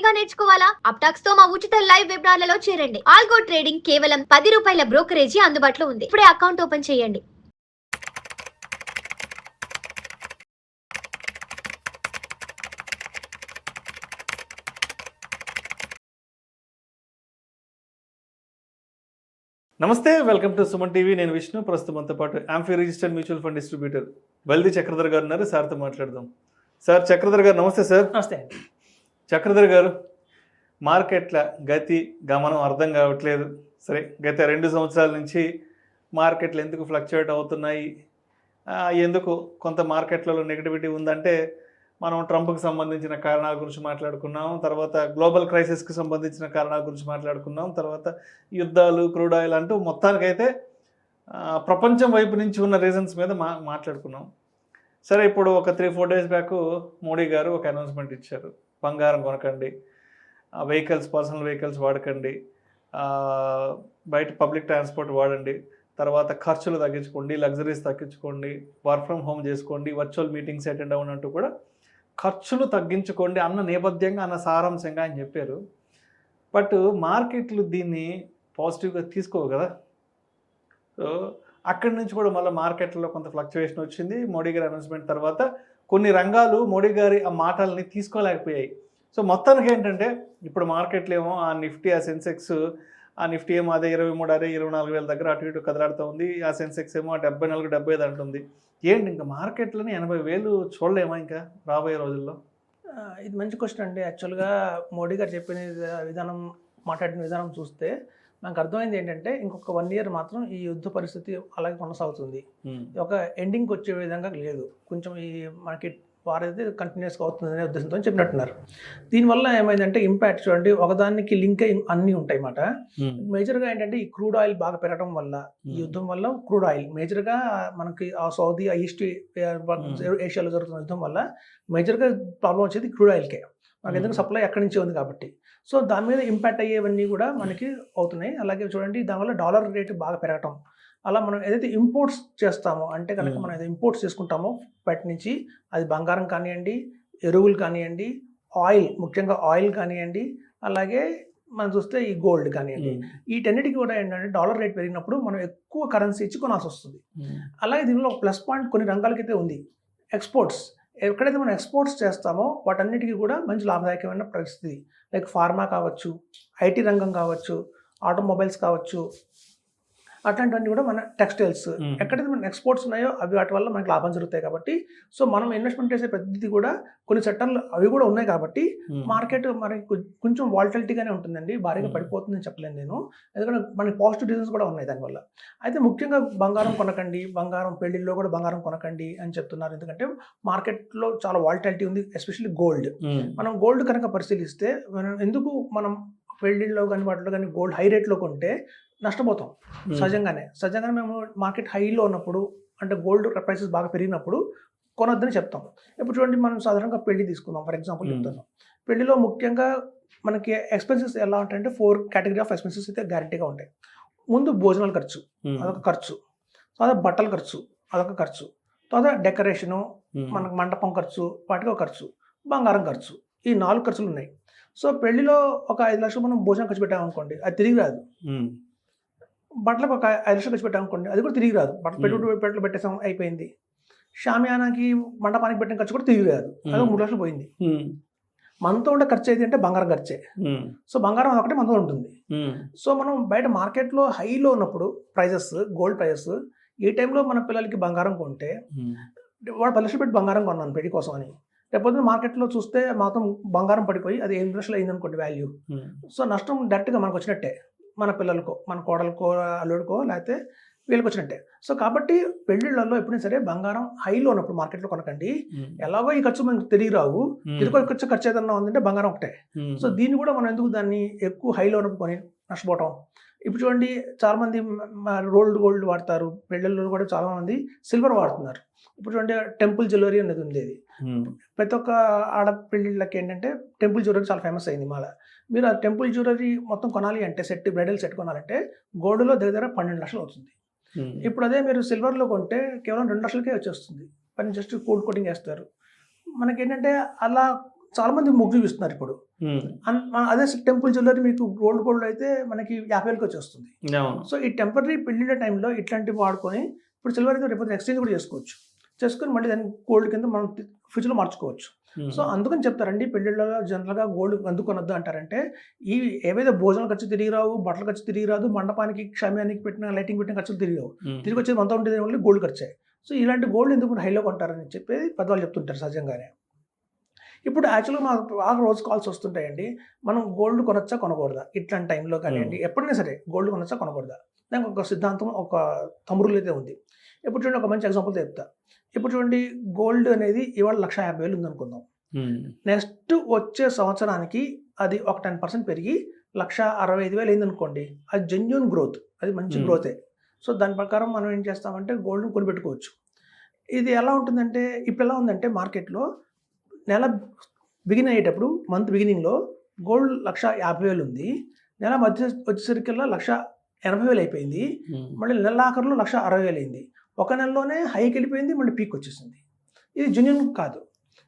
గా నేర్చుకోవాలా? అప్టాక్స్ తో మా ఉచిత లైవ్ వెబినార్లలో చేరండి. ఆల్గో ట్రేడింగ్ కేవలం ₹10 బ్రోకరేజీ అందుబాటులో ఉంది. ఇప్పుడే అకౌంట్ ఓపెన్ చేయండి. నమస్తే, వెల్కమ్ టు సుమన్ టీవీ. నేను విష్ణు. ప్రస్తుతం మనతో పాటు AMFI registered mutual fund distributor Veldi Chakradhar గారు ఉన్నారు. సార్తో మాట్లాడదాం. సార్, చక్రధర్ గారు నమస్తే. సార్ నమస్తే. చక్రధర్ గారు, మార్కెట్ల గతి గమనం అర్థం కావట్లేదు. సరే, గత 2 సంవత్సరాల నుంచి మార్కెట్లు ఎందుకు ఫ్లక్చుయేట్ అవుతున్నాయి, ఎందుకు కొంత మార్కెట్లలో నెగిటివిటీ ఉందంటే మనం ట్రంప్కి సంబంధించిన కారణాల గురించి మాట్లాడుకున్నాం, తర్వాత గ్లోబల్ క్రైసిస్కి సంబంధించిన కారణాల గురించి మాట్లాడుకున్నాం, తర్వాత యుద్ధాలు, క్రూడ్ ఆయిల్ అంటూ మొత్తానికైతే ప్రపంచం వైపు నుంచి ఉన్న రీజన్స్ మీద మాట్లాడుకున్నాం. సరే, ఇప్పుడు ఒక 3-4 డేస్ బ్యాక్ మోడీ గారు ఒక అనౌన్స్మెంట్ ఇచ్చారు. బంగారం కొనకండి, వెహికల్స్, పర్సనల్ వెహికల్స్ వాడకండి, బయట పబ్లిక్ ట్రాన్స్పోర్ట్ వాడండి, తర్వాత ఖర్చులు తగ్గించుకోండి, లగ్జరీస్ తగ్గించుకోండి, వర్క్ ఫ్రమ్ హోమ్ చేసుకోండి, వర్చువల్ మీటింగ్స్ అటెండ్ అవ్వనంటూ కూడా ఖర్చులు తగ్గించుకోండి అన్న నేపథ్యంగా, అన్న సారాంశంగా ఆయన చెప్పారు. బట్ మార్కెట్లు దీన్ని పాజిటివ్గా తీసుకోవు కదా. సో అక్కడి నుంచి కూడా మళ్ళీ మార్కెట్లో కొంత ఫ్లక్చువేషన్ వచ్చింది. మోడీ గారి అనౌన్స్మెంట్ తర్వాత కొన్ని రంగాలు మోడీ గారి ఆ మాటల్ని తీసుకోలేకపోయాయి. సో మొత్తానికి ఏంటంటే ఇప్పుడు మార్కెట్లు ఏమో ఆ నిఫ్టీ, ఆ సెన్సెక్స్, ఆ నిఫ్టీ ఏమో అదే 23,000 అదే 24,000 దగ్గర అటు ఇటు కదలాడుతూ ఉంది. ఆ సెన్సెక్స్ ఏమో 74-75 అంటుంది. ఏంటి ఇంకా మార్కెట్లని 80,000 చూడలేమా ఇంకా రాబోయే రోజుల్లో? ఇది మంచి క్వశ్చన్ అండి. యాక్చువల్గా మోడీ గారు చెప్పిన విధానం, మాట్లాడిన విధానం చూస్తే నాకు అర్థమైంది ఏంటంటే ఇంకొక 1 year మాత్రం ఈ యుద్ధ పరిస్థితి అలాగే కొనసాగుతుంది. ఒక ఎండింగ్కి వచ్చే విధంగా లేదు. కొంచెం ఈ మార్కెట్ వార్ అయితే కంటిన్యూస్గా అవుతుంది అనే ఉద్దేశంతో చెప్పినట్టున్నారు. దీనివల్ల ఏమైందంటే ఇంపాక్ట్ చూడండి, ఒకదానికి లింక్ అన్నీ ఉంటాయి అన్నమాట. మేజర్గా ఏంటంటే ఈ క్రూడ్ ఆయిల్ బాగా పెరగడం వల్ల, ఈ యుద్ధం వల్ల క్రూడ్ ఆయిల్ మేజర్గా మనకి ఆ సౌదీ, ఈస్ట్ ఏషియాలో జరుగుతున్న యుద్ధం వల్ల మేజర్గా ప్రాబ్లం వచ్చేది క్రూడ్ ఆయిల్కే. మనకి ఎందుకంటే సప్లై అక్కడి నుంచే ఉంది కాబట్టి. సో దాని మీద ఇంపాక్ట్ అయ్యేవన్నీ కూడా మనకి అవుతున్నాయి. అలాగే చూడండి, దానివల్ల డాలర్ రేటు బాగా పెరగటం, అలా మనం ఏదైతే ఇంపోర్ట్స్ చేస్తామో, అంటే కనుక మనం ఏదైతే ఇంపోర్ట్స్ చేసుకుంటామో బయట నుంచి, అది బంగారం కానివ్వండి, ఎరువులు కానివ్వండి, ఆయిల్, ముఖ్యంగా ఆయిల్ కానివ్వండి, అలాగే మనం చూస్తే ఈ గోల్డ్ కానివ్వండి, వీటన్నిటికీ కూడా ఏంటంటే డాలర్ రేట్ పెరిగినప్పుడు మనం ఎక్కువ కరెన్సీ ఇచ్చి కొనాల్సి వస్తుంది. అలాగే దీనిలో ఒక ప్లస్ పాయింట్ కొన్ని రంగాలకైతే ఉంది, ఎక్స్పోర్ట్స్. ఎక్కడైతే మనం ఎక్స్పోర్ట్స్ చేస్తామో వాటన్నిటికీ కూడా మంచి లాభదాయకమైన పరిస్థితి. లైక్ ఫార్మా కావచ్చు, ఐటీ రంగం కావచ్చు, ఆటోమొబైల్స్ కావచ్చు, అట్లాంటివన్నీ కూడా మన టెక్స్టైల్స్, ఎక్కడైతే మన ఎక్స్పోర్ట్స్ ఉన్నాయో అవి వాటి వల్ల మనకి లాభం జరుగుతాయి కాబట్టి. సో మనం ఇన్వెస్ట్మెంట్ చేసే ప్రతిదీ కూడా కొన్ని సెక్టర్లు అవి కూడా ఉన్నాయి కాబట్టి మార్కెట్ మనకి కొంచెం వాలటిలిటీగానే ఉంటుందండి. భారీగా పడిపోతుందని చెప్పలేను నేను, ఎందుకంటే మనకి పాజిటివ్ రీజన్స్ కూడా ఉన్నాయి దానివల్ల. అయితే ముఖ్యంగా బంగారం కొనకండి, బంగారం పెళ్లిల్లో కూడా బంగారం కొనకండి అని చెప్తున్నారు. ఎందుకంటే మార్కెట్లో చాలా వాలటిలిటీ ఉంది, ఎస్పెషల్లీ గోల్డ్. మనం గోల్డ్ కనుక పరిశీలిస్తే మనం పెళ్లిల్లో కానీ వాటిలో కానీ గోల్డ్ హై రేట్లో కొంటే నష్టపోతాం సహజంగానే. మేము మార్కెట్ హైలో ఉన్నప్పుడు, అంటే గోల్డ్ ప్రైసెస్ బాగా పెరిగినప్పుడు కొనొద్దని చెప్తాం. ఇప్పుడు చూడండి, మనం సాధారణంగా పెళ్లి తీసుకుందాం, ఫర్ ఎగ్జాంపుల్ చెప్తాను. పెళ్లిలో ముఖ్యంగా మనకి ఎక్స్పెన్సెస్ ఎలా ఉంటాయంటే 4 కేటగిరీ ఆఫ్ ఎక్స్పెన్సెస్ అయితే గ్యారెంటీగా ఉంటాయి. ముందు భోజనాల ఖర్చు, అదొక ఖర్చు. తర్వాత బట్టల ఖర్చు, అదొక ఖర్చు. తర్వాత డెకరేషను, మనకు మండపం ఖర్చు, వాటికి ఒక ఖర్చు, బంగారం ఖర్చు. ఈ 4 ఖర్చులు ఉన్నాయి. సో పెళ్లిలో ఒక 5 లక్షలు మనం భోజనం ఖర్చు పెట్టామనుకోండి, అది తిరిగి రాదు. బట్టలకు ఒక 5 లక్షలు ఖర్చు పెట్టామనుకోండి, అది కూడా తిరిగి రాదు. బట్టలు పెట్టేసాం, అయిపోయింది. షామియానాకి, మండపానికి పెట్టిన ఖర్చు కూడా తిరిగి రాదు, అది 3 లక్షలు పోయింది. మనతో ఉండే ఖర్చు ఏది అంటే బంగారం ఖర్చే. సో బంగారం అదొకటే మనతో ఉంటుంది. సో మనం బయట మార్కెట్లో హైలో ఉన్నప్పుడు ప్రైజెస్, గోల్డ్ ప్రైజెస్, ఈ టైంలో మన పిల్లలకి బంగారం కొంటే, వాడు 10 లక్షలు పెట్టి బంగారం కొన్నాను పెళ్లి కోసం అని, రేపొద్దున మార్కెట్లో చూస్తే మాత్రం బంగారం పడిపోయి అది 8 లక్షలు అయిందనుకోండి వాల్యూ. సో నష్టం డైరెక్ట్గా మనకు వచ్చినట్టే, మన పిల్లలకో, మన కోడలకో, అల్లుడికో, లేకపోతే వీళ్ళకి వచ్చినట్టే. సో కాబట్టి పెళ్లిళ్ళల్లో ఎప్పుడైనా సరే బంగారం హైలో ఉన్నప్పుడు మార్కెట్లో కొనకండి. ఎలాగో ఈ ఖర్చు మనకు తిరిగి రావు, తిరిగి ఖర్చు ఏదన్నా ఉందంటే బంగారం ఒకటే. సో దీన్ని కూడా మనం ఎందుకు దాన్ని ఎక్కువ హైలో ఉన్నప్పుడు కొని నష్టపోవటం. ఇప్పుడు చూడండి, చాలామంది రోల్డ్ గోల్డ్ వాడతారు, పెళ్ళిళ్ళు కూడా చాలామంది సిల్వర్ వాడుతున్నారు. ఇప్పుడు చూడండి, టెంపుల్ జ్యువెలరీ అనేది ఉండేది. ప్రతి ఒక్క ఆడపిల్లలకి ఏంటంటే టెంపుల్ జ్యువెలరీ చాలా ఫేమస్ అయింది. మీరు ఆ టెంపుల్ జ్యువెలరీ మొత్తం కొనాలి అంటే, బ్రైడల్ సెట్ కొనాలంటే గోల్డ్లో దగ్గర 12 లక్షలు అవుతుంది. ఇప్పుడు అదే మీరు సిల్వర్లో కొంటే కేవలం 2 లక్షలకే వచ్చేస్తుంది. పని జస్ట్ గోల్డ్ కోటింగ్ వేస్తారు. మనకేంటంటే అలా చాలా మంది మొగ్గు చూపిస్తున్నారు ఇప్పుడు. అదే టెంపుల్ జ్యువెలరీ మీకు గోల్డ్ అయితే మనకి 50,000కి వచ్చేస్తుంది. సో ఈ టెంపరీ పెళ్లిళ్ళ టైంలో ఇట్లాంటివి వాడుకొని ఇప్పుడు సిల్వర్ అయితే రేపు ఎక్స్చేంజ్ కూడా చేసుకొని మళ్ళీ దాన్ని గోల్డ్ కింద మనం ఫ్యూచర్లో మార్చుకోవచ్చు. సో అందుకని చెప్తారండి పెళ్లిళ్ళలో జనరల్గా గోల్డ్ ఎందుకు కొనొద్దు అంటారంటే ఈ ఏవైతే భోజనాలు ఖర్చు తిరిగి రావు, బట్టల ఖర్చు తిరిగి రాదు, మండపానికి క్షమ్యానికి పెట్టిన లైటింగ్ పెట్టిన ఖర్చులు తిరిగి రావు, తిరిగి వచ్చేది అంతా ఉండేది ఓన్లీ గోల్డ్ ఖర్చే. సో ఇలాంటి గోల్డ్ ఎందుకు హైలో కొంటారని చెప్పేది పెద్దవాళ్ళు చెప్తుంటారు సహజంగానే. ఇప్పుడు యాక్చువల్గా మాకు బాగా రోజు కాల్స్ వస్తుంటాయండి, మనం గోల్డ్ కొనొచ్చా కొనకూడదా ఇట్లాంటి టైంలో కానివ్వండి, ఎప్పుడైనా సరే గోల్డ్ కొనొచ్చా కొనకూడదా. దానికి ఒక సిద్ధాంతం, ఒక తమ్ముళ్ళు అయితే ఉంది. ఇప్పుడు చూడండి ఒక మంచి ఎగ్జాంపుల్ చెప్తా. ఇప్పుడు చూడండి గోల్డ్ అనేది ఇవాళ 1,50,000 ఉందనుకుందాం. నెక్స్ట్ వచ్చే సంవత్సరానికి అది ఒక 10% పెరిగి 1,65,000 అయిందనుకోండి, అది జెన్యూన్ గ్రోత్, అది మంచి గ్రోతే. సో దాని ప్రకారం మనం ఏం చేస్తామంటే గోల్డ్ని కొనిపెట్టుకోవచ్చు. ఇది ఎలా ఉంటుందంటే ఇప్పుడు ఎలా ఉందంటే మార్కెట్లో నెల బిగిన్ అయ్యేటప్పుడు మంత్ బిగినింగ్లో గోల్డ్ 1,50,000 ఉంది, నెల మధ్య వచ్చేసరికల్లా 1,80,000 అయిపోయింది, మళ్ళీ నెల ఆఖరిలో 1,60,000 అయింది. ఒక నెలలోనే హైకి వెళ్ళిపోయింది, మళ్ళీ పీక్ వచ్చేసింది. ఇది జెన్యూన్ కాదు.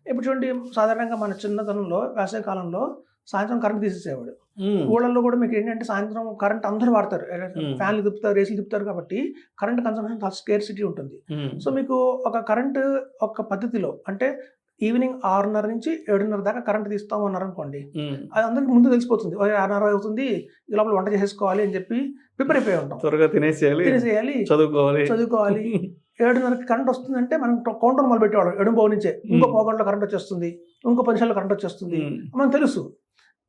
ఇప్పుడు చూడండి సాధారణంగా మన చిన్నతనంలో వేసవి కాలంలో సాయంత్రం కరెంట్ తీసేసేవాడు. ఊళ్ళల్లో కూడా మీకు ఏంటంటే సాయంత్రం కరెంట్ అందరూ వాడతారు, ఫ్యాన్లు తిప్పుతారు, ఏసీలు తిప్పుతారు, కాబట్టి కరెంట్ కన్సంప్షన్ చాలా స్కేర్సిటీ ఉంటుంది. సో మీకు ఒక కరెంట్ ఒక పద్ధతిలో అంటే ఈవినింగ్ 6:30 నుంచి 7:30 దాకా కరెంట్ తీస్తామన్నారు అనుకోండి, అది అందరికి ముందు తెలిసిపోతుంది. 6:30 అవుతుంది, ఈ లోపల వంట చేసేసుకోవాలి అని చెప్పి ప్రిపేర్ అయిపోయి ఉంటాం, త్వరగా తినేసేయాలి, చదువుకోవాలి. 7:30కి కరెంట్ వస్తుందంటే మనం కౌంటర్ మొదలు పెట్టేవాళ్ళం. 7:00 నుంచే ఇంకో పావుగంటలో కరెంట్ వచ్చేస్తుంది, ఇంకో 10 నిమిషాల్లో కరెంట్ వచ్చేస్తుంది మనకు తెలుసు.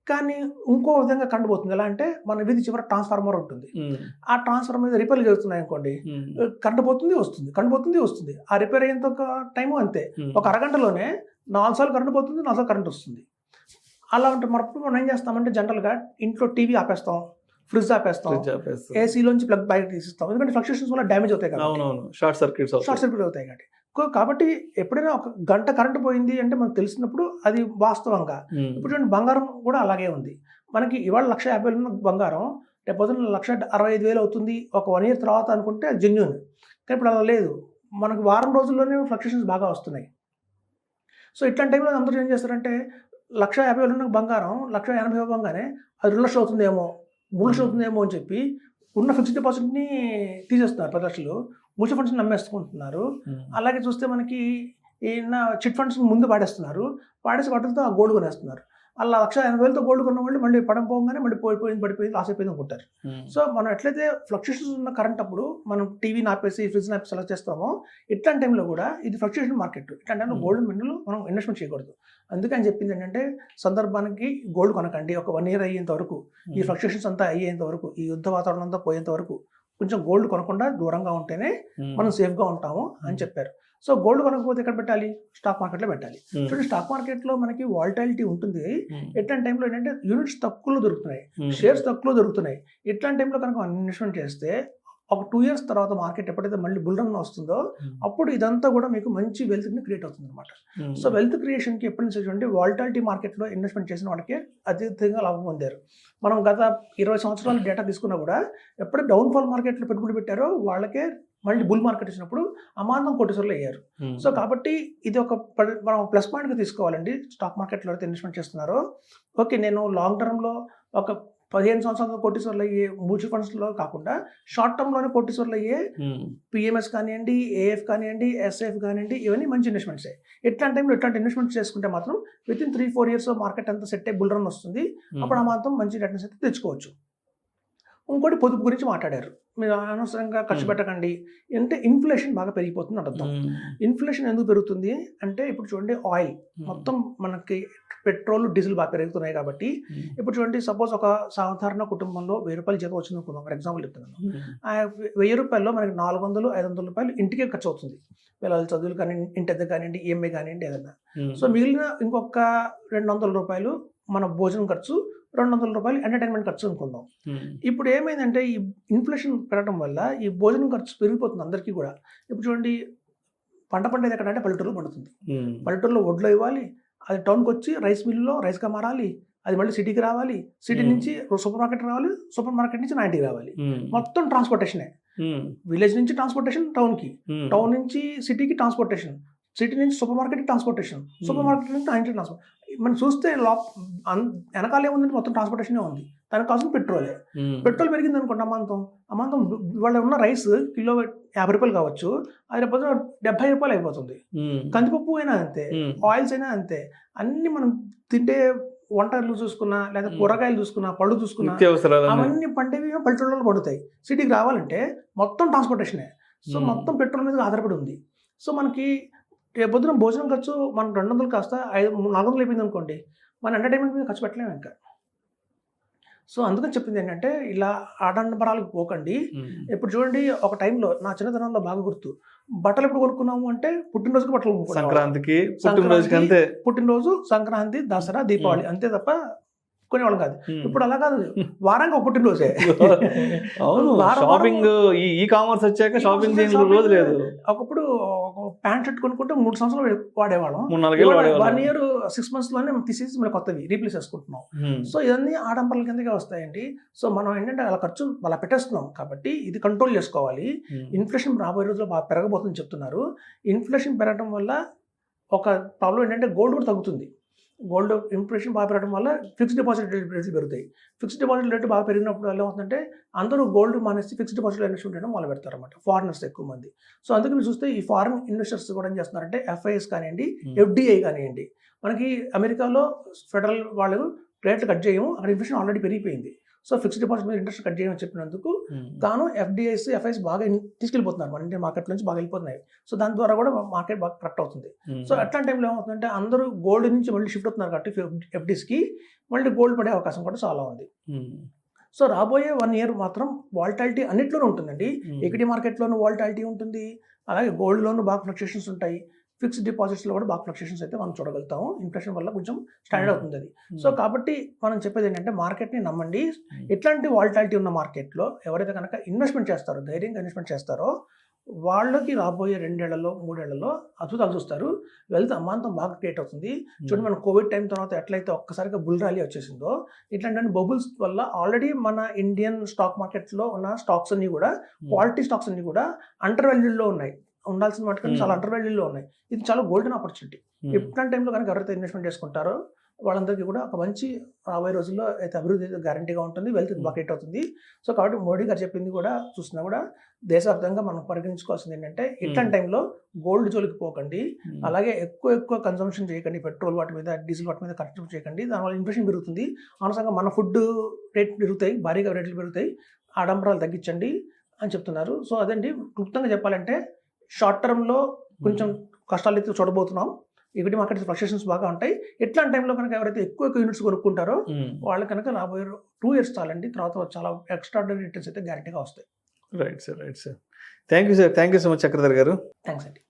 కానీ ఇంకో విధంగా కరెంట్ పోతుంది. ఎలా అంటే మన వీధి చివర ట్రాన్స్ఫార్మర్ ఉంటుంది, ఆ ట్రాన్స్ఫార్మర్ మీద రిపేర్లు జరుగుతున్నాయి అనుకోండి, కరెంట్ పోతుంది వస్తుంది, కరెంట్ పోతుంది వస్తుంది. ఆ రిపేర్ అయ్యేంత ఒక టైము అంతే, ఒక అరగంటలోనే 4 సార్లు కరెంట్ పోతుంది, 4 సార్లు కరెంట్ వస్తుంది. అలా ఉంటే మనం ఏం చేస్తామంటే జనరల్గా ఇంట్లో టీవీ ఆపేస్తాం, ఫ్రిడ్జ్ ఆపేస్తాం, ఏసీలోంచి ప్లగ్ బయట తీసిస్తాం, ఎందుకంటే ఫ్లక్చుయేషన్స్ వల్ల డ్యామేజ్ అవుతాయి కాబట్టి, షార్ట్ సర్క్యూట్ అవుతాయి కాబట్టి. కాబట్టి ఎప్పుడైనా ఒక గంట కరెంట్ పోయింది అంటే మనకు తెలిసినప్పుడు అది వాస్తవంగా. ఇప్పుడు చూడండి బంగారం కూడా అలాగే ఉంది. మనకి ఇవాళ 1,50,000 ఉన్న బంగారం రేపు పొద్దున్న 1,65,000 అవుతుంది ఒక 1 year తర్వాత అనుకుంటే అది జెన్యూన్. కానీ ఇప్పుడు అలా లేదు, మనకు వారం రోజుల్లోనే ఫ్లక్చుయేషన్స్ బాగా వస్తున్నాయి. సో ఇట్లాంటి టైంలో అందరూ ఏం చేస్తారంటే 1,50,000 ఉన్న బంగారం 1,80,000 అవ్వగానే అది 2 లక్షలు అవుతుందేమో, 3 లక్షలు అవుతుందేమో అని చెప్పి ఉన్న ఫిక్స్డ్ డిపాజిట్ని తీసేస్తున్నారు, 10 లక్షలు మ్యూచువల్ ఫండ్స్ నమ్మేసుకుంటున్నారు. అలాగే చూస్తే మనకి చిట్ ఫండ్స్ ముందు పాడేస్తున్నారు, పాడేసి వాటితో ఆ గోల్డ్ కొనేస్తున్నారు. అలా 1,80,000తో గోల్డ్ కొన్న వాళ్ళు మళ్ళీ పడిపోగానే మళ్ళీ పడిపోయింది లాస్ అయిపోయింది అనుకుంటారు. సో మనం ఎట్లయితే ఫ్లక్చుయేషన్స్ ఉన్న కరెంట్ అప్పుడు మనం టీవీని ఆపేసి ఫ్రిడ్జ్ని ఆపేసి సెలెక్ట్ చేస్తామో, ఇట్లాంటి టైంలో కూడా ఇది ఫ్లక్చుయేషన్ మార్కెట్, ఇట్లాంటి టైంలో గోల్డ్ మిన్నలు మనం ఇన్వెస్ట్మెంట్ చేయకూడదు. అందుకని చెప్పింది ఏంటంటే సందర్భానికి గోల్డ్ కొనకండి, ఒక 1 year అయ్యేంత వరకు, ఈ ఫ్లక్చుయేషన్స్ అంతా అయ్యేంత వరకు, ఈ యుద్ధ వాతావరణం అంతా పోయేంత వరకు కొంచెం గోల్డ్ కొనకుండా దూరంగా ఉంటేనే మనం సేఫ్గా ఉంటాము అని చెప్పారు. సో గోల్డ్ కొనకపోతే ఎక్కడ పెట్టాలి? స్టాక్ మార్కెట్లో పెట్టాలి. చూడండి స్టాక్ మార్కెట్లో మనకి వాలటాలిటీ ఉంటుంది. ఇట్లాంటి టైంలో ఏంటంటే యూనిట్స్ తక్కువలో దొరుకుతున్నాయి, షేర్స్ తక్కువలో దొరుకుతున్నాయి. ఇట్లాంటి టైంలో కనుక ఇన్వెస్ట్మెంట్ చేస్తే ఒక 2 years తర్వాత మార్కెట్ ఎప్పుడైతే మళ్ళీ బుల్ రన్ వస్తుందో అప్పుడు ఇదంతా కూడా మీకు మంచి వెల్త్ని క్రియేట్ అవుతుంది అనమాట. సో వెల్త్ క్రియేషన్కి ఎప్పటి నుంచి చూడండి వాలటాలిటీ మార్కెట్లో ఇన్వెస్ట్మెంట్ చేసిన వాళ్ళకి అత్యధికంగా లాభం పొందారు. మనం గత 20 సంవత్సరాల డేటా తీసుకున్నా కూడా ఎప్పుడు డౌన్ఫాల్ మార్కెట్లో పెట్టుబడి పెట్టారో వాళ్ళకే మళ్ళీ బుల్ మార్కెట్ వచ్చినప్పుడు అమాంతం కోటీశ్వరులు అయ్యారు. సో కాబట్టి ఇది ఒక మనం ప్లస్ పాయింట్గా తీసుకోవాలండి. స్టాక్ మార్కెట్లో అయితే ఇన్వెస్ట్మెంట్ చేస్తున్నారో ఓకే, నేను లాంగ్ టర్మ్లో ఒక 15 సంవత్సరాలు కోటీశ్వరులు అయ్యే మ్యూచువల్ ఫండ్స్లో కాకుండా షార్ట్ టర్మ్లోనే కోటీశ్వరులు అయ్యే పిఎంఎస్ కానివ్వండి, ఏఎఫ్ కానివ్వండి, ఎస్ఎఫ్ కానివ్వండి, ఇవన్నీ మంచి ఇన్వెస్ట్మెంట్సే. ఇట్లాంటి టైంలో ఇట్లాంటి ఇన్వెస్ట్మెంట్ చేసుకుంటే మాత్రం వితిన్ 3-4 years మార్కెట్ అంతా సెట్ అయ్యి బుల్ రన్ వస్తుంది. అప్పుడు ఆ మాత్రం మంచి రిటర్న్స్ అయితే తెచ్చుకోవచ్చు. ఇంకోటి పొదుపు గురించి మాట్లాడారు. మీరు అనవసరంగా ఖర్చు పెట్టకండి అంటే ఇన్ఫ్లేషన్ బాగా పెరిగిపోతుంది అర్థం. ఇన్ఫ్లేషన్ ఎందుకు పెరుగుతుంది అంటే ఇప్పుడు చూడండి ఆయిల్ మొత్తం మనకి పెట్రోల్ డీజిల్ బాగా పెరుగుతున్నాయి కాబట్టి ఇప్పుడు చూడండి సపోజ్ ఒక సాధారణ కుటుంబంలో 1,000 రూపాయలు జీతం వచ్చింది అనుకుందాం, ఫర్ ఎగ్జాంపుల్ చెప్తున్నాను. ఆ 1,000 రూపాయల్లో మనకి 400-500 రూపాయలు ఇంటికే ఖర్చు అవుతుంది. పిల్లల చదువులు కానీ, ఇంటి అద్దె కానివ్వండి, ఈఎంఐ కానివ్వండి, ఏదన్నా. సో మిగిలిన ఇంకొక 200 రూపాయలు మన భోజనం ఖర్చు, 200 రూపాయలు ఎంటర్టైన్మెంట్ ఖర్చు అనుకుందాం. ఇప్పుడు ఏమైందంటే ఈ ఇన్ఫ్లేషన్ పెరగడం వల్ల ఈ భోజనం ఖర్చు పెరిగిపోతుంది అందరికీ కూడా. ఇప్పుడు చూడండి పంట పండేది ఎక్కడంటే పల్లెటూరులో పండుతుంది. పల్లెటూరులో వడ్లు ఇవ్వాలి, అది టౌన్కి వచ్చి రైస్ మిల్లులో రైస్గా మారాలి, అది మళ్ళీ సిటీకి రావాలి, సిటీ నుంచి సూపర్ మార్కెట్ రావాలి, సూపర్ మార్కెట్ నుంచి 90 రావాలి. మొత్తం ట్రాన్స్పోర్టేషనే. విలేజ్ నుంచి ట్రాన్స్పోర్టేషన్ టౌన్కి, టౌన్ నుంచి సిటీకి ట్రాన్స్పోర్టేషన్, సిటీ నుంచి సూపర్ మార్కెట్కి ట్రాన్స్పోర్టేషన్, సూపర్ మార్కెట్ నుంచి 90 ట్రాన్స్పోర్ట్. మనం చూస్తే వెనకాల ఏముందంటే మొత్తం ట్రాన్స్పోర్టేషనే ఉంది, దానికి కావాల్సిన పెట్రోలే. పెట్రోల్ పెరిగింది అనుకోండి, అమాంతం ఇవాళ ఉన్న రైస్ కిలో 50 రూపాయలు కావచ్చు, అది రేపు 70 రూపాయలు అయిపోతుంది. కందిపప్పు అయినా అంతే, ఆయిల్స్ అయినా అంతే. అన్ని మనం తింటే వంటలు చూసుకున్నా, లేదా కూరగాయలు చూసుకున్నా, పళ్ళు చూసుకున్నా, అవన్నీ పండేవి పల్లెటూళ్ళలో పడుతాయి. సిటీకి రావాలంటే మొత్తం ట్రాన్స్పోర్టేషనే. సో మొత్తం పెట్రోల్ మీద ఆధారపడి ఉంది. సో మనకి రేపొద్దున భోజనం ఖర్చు మనం 200 కాస్త 400 అయిపోయింది అనుకోండి, మన ఎంటర్టైన్మెంట్ మీద ఖర్చు పెట్టలేము ఇంకా. సో అందుకని చెప్పింది ఏంటంటే, ఇలా ఆడంబరాలకు పోకండి. ఇప్పుడు చూడండి, ఒక టైంలో నా చిన్నతనంలో బాగా గుర్తు, బట్టలు ఎప్పుడు కొనుక్కున్నాము అంటే పుట్టినరోజుకి బట్టలు కొనుక్కున్నాము. పుట్టినరోజు, సంక్రాంతి, దసరా, దీపావళి, అంతే తప్ప కొనేవాళ్ళం కాదు. ఇప్పుడు అలా కాదు, వారానికి ఒక పుట్టినరోజే. షాపింగ్ ఈ కామర్స్ వచ్చాక షాపింగ్ రోజు లేదు. ఒకప్పుడు ప్యాంట్ షర్ట్ కొనుక్కుంటే 3 సంవత్సరాలు వాడేవాళ్ళం, 1 year 6 months లోనే తీసేసి మళ్ళీ కొత్తవి రీప్లేస్ చేసుకుంటున్నాం. సో ఇవన్నీ ఆడంబరాల కిందకే వస్తాయండి. సో మనం ఏంటంటే అలా ఖర్చు అలా పెట్టేస్తున్నాం, కాబట్టి ఇది కంట్రోల్ చేసుకోవాలి. ఇన్ఫ్లేషన్ రాబోయే రోజుల్లో బాగా పెరగబోతుందని చెప్తున్నారు. ఇన్ఫ్లేషన్ పెరగడం వల్ల ఒక ప్రాబ్లం ఏంటంటే గోల్డ్ కూడా తగ్గుతుంది. గోల్డ్ ఇన్ఫ్లేషన్ బాగా పెరగడం వల్ల ఫిక్స్డ్ డిపాజిట్ రేట్లు పెరుగుతాయి. ఫిక్స్డ్ డిపాజిట్ రేటు బాగా పెరిగినప్పుడు ఏమవుతుందంటే అందరూ గోల్డ్ మానేసి ఫిక్స్డ్ డిపాజిట్లో ఇన్వెస్ట్మెంట్ చేయడం మొదలు పెడతారు అన్నమాట, ఫారినర్స్ ఎక్కువ మంది. సో అందుకే మీరు చూస్తే ఈ ఫారిన్ ఇన్వెస్టర్స్ కూడా ఏం చేస్తున్నారంటే FIS కానివ్వండి, FDI కానివ్వండి, మనకి అమెరికాలో ఫెడరల్ వాళ్ళు రేట్లు కట్ చేయము, అక్కడ ఇన్ఫ్లేషన్ ఆల్రెడీ పెరిగిపోయింది. సో ఫిక్స్డ్ డిపాజిట్ మీద ఇంట్రెస్ట్ కట్ చేయమని చెప్పినందుకు గాను FDIs, FIs బాగా తీసుకెళ్ళిపోతున్నారు, మన ఇండియన్ మార్కెట్ నుంచి బాగా వెళ్ళిపోతున్నాయి. సో దాని ద్వారా కూడా మార్కెట్ బాగా కరెక్ట్ అవుతుంది. సో అట్లాంటి టైంలో ఏమవుతుందంటే అందరూ గోల్డ్ నుంచి మళ్ళీ షిఫ్ట్ అవుతున్నారు కాబట్టి FDsకి మళ్ళీ గోల్డ్ పడే అవకాశం కూడా చాలా ఉంది. సో రాబోయే 1 year మాత్రం వాల్టాలిటీ అన్నిట్లోనూ ఉంటుందండి. ఈక్విటీ మార్కెట్లోనూ వాల్టాలిటీ ఉంటుంది, అలాగే గోల్డ్లోనూ బాగా ఫ్లక్చుయేషన్స్ ఉంటాయి. ఫిక్స్డ్ డిపాజిట్స్లో కూడా బాగా ఫ్లక్చుయేషన్స్ అయితే మనం చూడగలుగుతాము. ఇన్ఫ్లేషన్ వల్ల కొంచెం స్టాండర్డ్ అవుతుంది అది. సో కాబట్టి మనం చెప్పేది ఏంటంటే మార్కెట్ని నమ్మండి. ఎట్లాంటి వాల్టాలిటీ ఉన్న మార్కెట్లో ఎవరైతే కనుక ఇన్వెస్ట్మెంట్ చేస్తారో, ధైర్యంగా ఇన్వెస్ట్మెంట్ చేస్తారో, వాళ్ళకి రాబోయే 2 ఏళ్లలో 3 ఏళ్లలో అద్భుతాలు చూస్తారు. వెల్త్ అమాంతం బాగా క్రియేట్ అవుతుంది. చూడండి, మన కోవిడ్ టైం తర్వాత ఎట్లయితే ఒక్కసారిగా బుల్ ర్యాలీ వచ్చేసిందో, ఇట్లాంటి బబుల్స్ వల్ల ఆల్రెడీ మన ఇండియన్ స్టాక్ మార్కెట్లో ఉన్న స్టాక్స్ అన్ని కూడా, క్వాలిటీ స్టాక్స్ అన్ని కూడా అండర్ వాల్యూడ్లో ఉన్నాయి. ఉండాల్సిన వాటికన్నా చాలా అండర్ వాల్యూలో ఉన్నాయి. ఇది చాలా గోల్డెన్ ఆపర్చునిటీ. ఇట్లాంటి టైంలో కనుక ఎవరైతే ఇన్వెస్ట్మెంట్ చేసుకుంటారో వాళ్ళందరికీ కూడా ఒక మంచి రాబోయే రోజుల్లో అయితే అభివృద్ధి గ్యారంటీగా ఉంటుంది, వెల్త్ బకెట్ అవుతుంది. సో కాబట్టి మోడీ గారు చెప్పింది కూడా చూసినా కూడా దేశవ్యాప్తంగా మనం పరిగణించుకోవాల్సింది ఏంటంటే, ఇట్లాంటి టైంలో గోల్డ్ జోలికి పోకండి, అలాగే ఎక్కువ కన్సంప్షన్ చేయకండి, పెట్రోల్ వాటి మీద, డీజిల్ వాటి మీద ఖర్చు చేయకండి. దానివల్ల ఇన్ఫ్లేషన్ పెరుగుతుంది, అనవసరంగా మన ఫుడ్ రేట్ పెరుగుతాయి, భారీగా రేట్లు పెరుగుతాయి. ఆడంబరాలు తగ్గించండి అని చెప్తున్నారు. సో అదండి, క్లుప్తంగా చెప్పాలంటే షార్ట్ టర్మ్లో కొంచెం కష్టాలు అయితే చూడబోతున్నాం. ఈక్విటీ మార్కెట్ ఫ్లక్చుయేషన్స్ బాగా ఉంటాయి. ఎట్లాంటి టైంలో కనుక ఎవరైతే ఎక్కువ యూనిట్స్ కొనుక్కుంటారో వాళ్ళు కనుక రాబోయే 2 years చాలండి, తర్వాత చాలా ఎక్స్ట్రాడినరీ రిటర్న్స్ అయితే గ్యారంటీగా వస్తాయి. Right sir. Thank you so much Chakradhar గారు. థ్యాంక్స్ అండి.